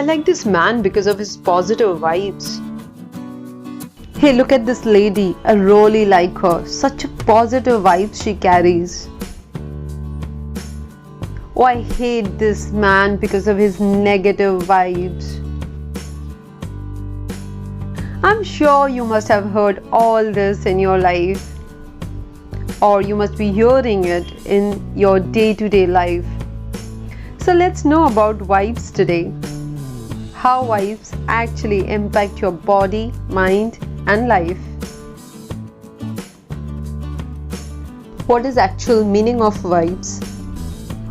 I like this man because of his positive vibes. Hey, look at this lady. I really like her. Such a positive vibes she carries. Oh, I hate this man because of his negative vibes. I'm sure you must have heard all this in your life, or you must be hearing it in your day-to-day life. So let's know about vibes today. How vibes actually impact your body, mind, and life. What is actual meaning of vibes?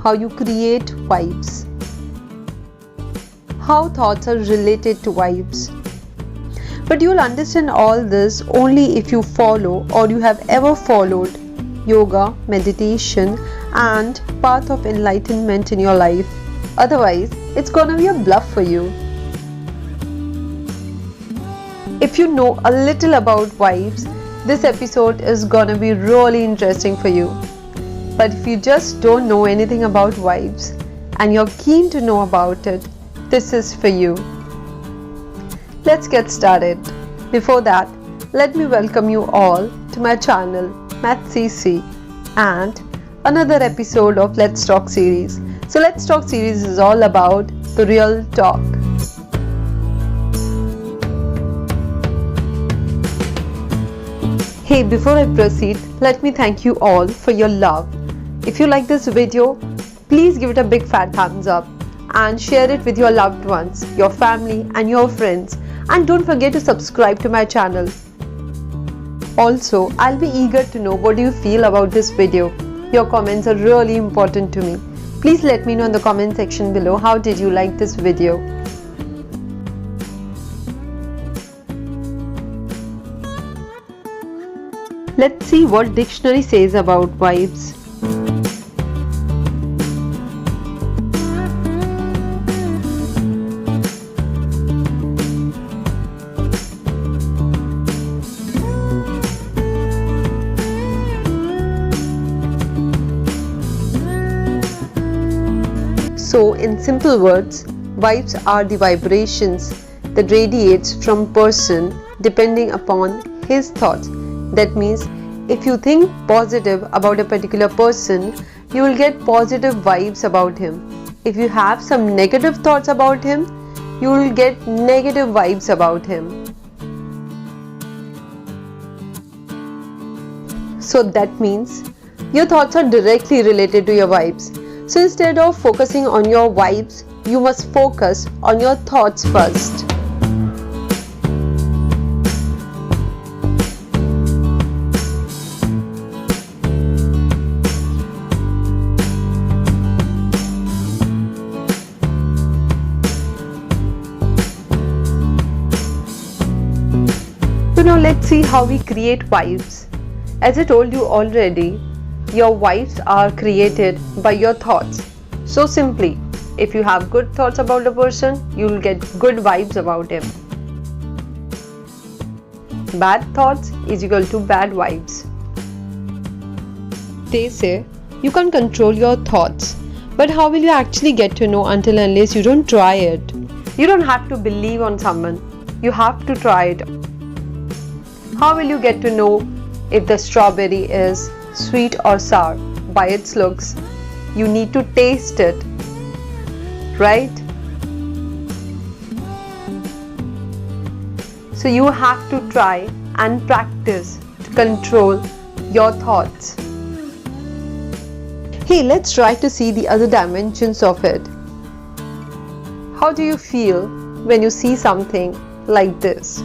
How you create vibes. How thoughts are related to vibes. But you'll understand all this only if you follow or you have ever followed yoga, meditation, and path of enlightenment in your life. Otherwise, it's gonna be a bluff for you. If you know a little about vibes, this episode is gonna be really interesting for you. But if you just don't know anything about vibes and you're keen to know about it, this is for you. Let's get started. Before that, let me welcome you all to my channel, MathCC, and another episode of Let's Talk series. So Let's Talk series is all about the real talk. Hey, before I proceed, let me thank you all for your love. If you like this video, please give it a big fat thumbs up and share it with your loved ones, your family and your friends. And don't forget to subscribe to my channel. Also, I'll be eager to know what you feel about this video. Your comments are really important to me. Please let me know in the comment section below how did you like this video. Let's see what dictionary says about vibes. So, in simple words, vibes are the vibrations that radiates from a person depending upon his thoughts. That means if you think positive about a particular person, you will get positive vibes about him. If you have some negative thoughts about him, you will get negative vibes about him. So that means your thoughts are directly related to your vibes. So instead of focusing on your vibes, you must focus on your thoughts first. So now let's see how we create vibes. As I told you already, your vibes are created by your thoughts. So simply, if you have good thoughts about a person, you will get good vibes about him. Bad thoughts is equal to bad vibes. They say you can't control your thoughts, but how will you actually get to know until unless you don't try it? You don't have to believe on someone. You have to try it. How will you get to know if the strawberry is sweet or sour? By its looks. You need to taste it, right? So you have to try and practice to control your thoughts. Hey, let's try to see the other dimensions of it. How do you feel when you see something like this?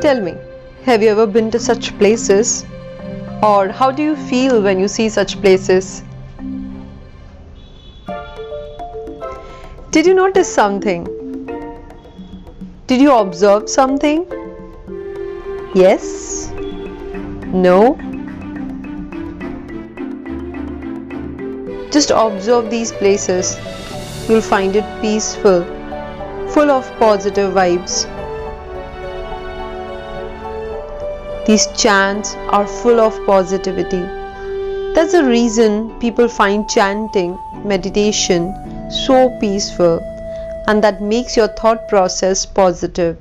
Tell me, have you ever been to such places? Or how do you feel when you see such places? Did you notice something? Did you observe something? Yes? No? Just observe these places. You'll find it peaceful, full of positive vibes. These chants are full of positivity. That's the reason people find chanting, meditation so peaceful, and that makes your thought process positive.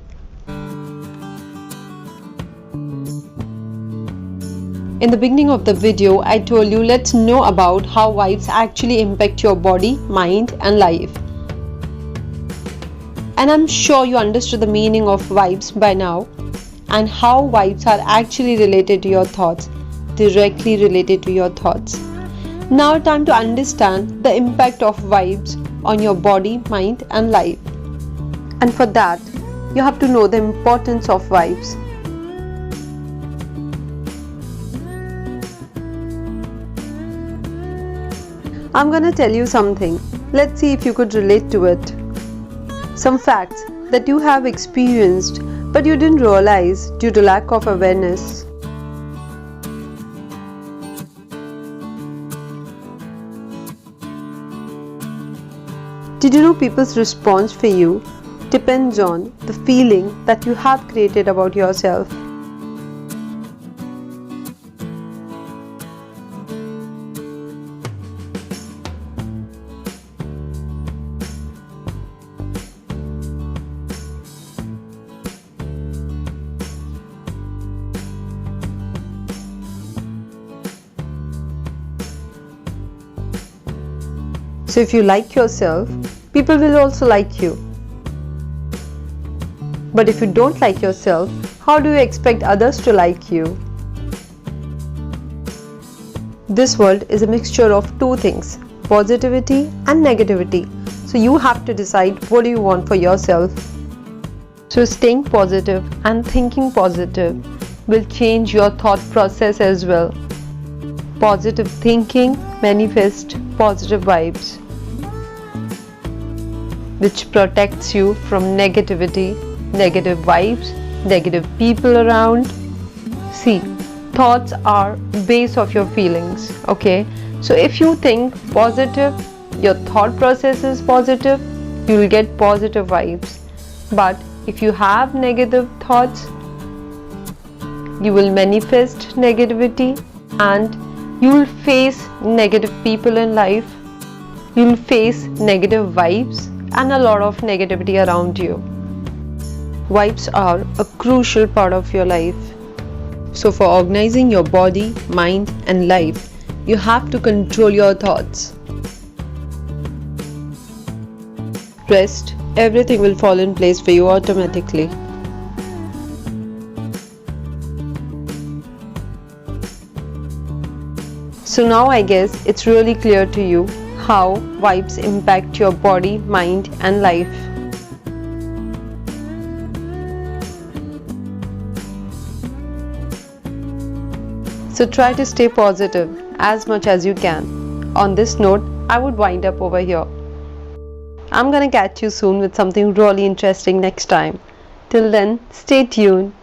In the beginning of the video, I told you let's know about how vibes actually impact your body, mind, and life. And I'm sure you understood the meaning of vibes by now, and how vibes are actually related to your thoughts, directly related to your thoughts. Now time to understand the impact of vibes on your body, mind, and life. And for that, you have to know the importance of vibes. I'm gonna tell you something. Let's see if you could relate to it. Some facts that you have experienced but you didn't realize due to lack of awareness. Did you know people's response for you depends on the feeling that you have created about yourself? So if you like yourself, people will also like you. But if you don't like yourself, how do you expect others to like you? This world is a mixture of two things, positivity and negativity. So you have to decide what do you want for yourself. So staying positive and thinking positive will change your thought process as well. Positive thinking manifests positive vibes, which protects you from negativity, negative vibes, negative people around. See, thoughts are base of your feelings, okay? So if you think positive, your thought process is positive, you will get positive vibes. But if you have negative thoughts, you will manifest negativity and you will face negative people in life. You will face negative vibes and a lot of negativity around you. Vibes are a crucial part of your life. So for organizing your body, mind, and life, you have to control your thoughts. Rest, everything will fall in place for you automatically. So now I guess it's really clear to you how vibes impact your body, mind, and life. So try to stay positive as much as you can. On this note, I would wind up over here. I'm gonna catch you soon with something really interesting next time. Till then, stay tuned.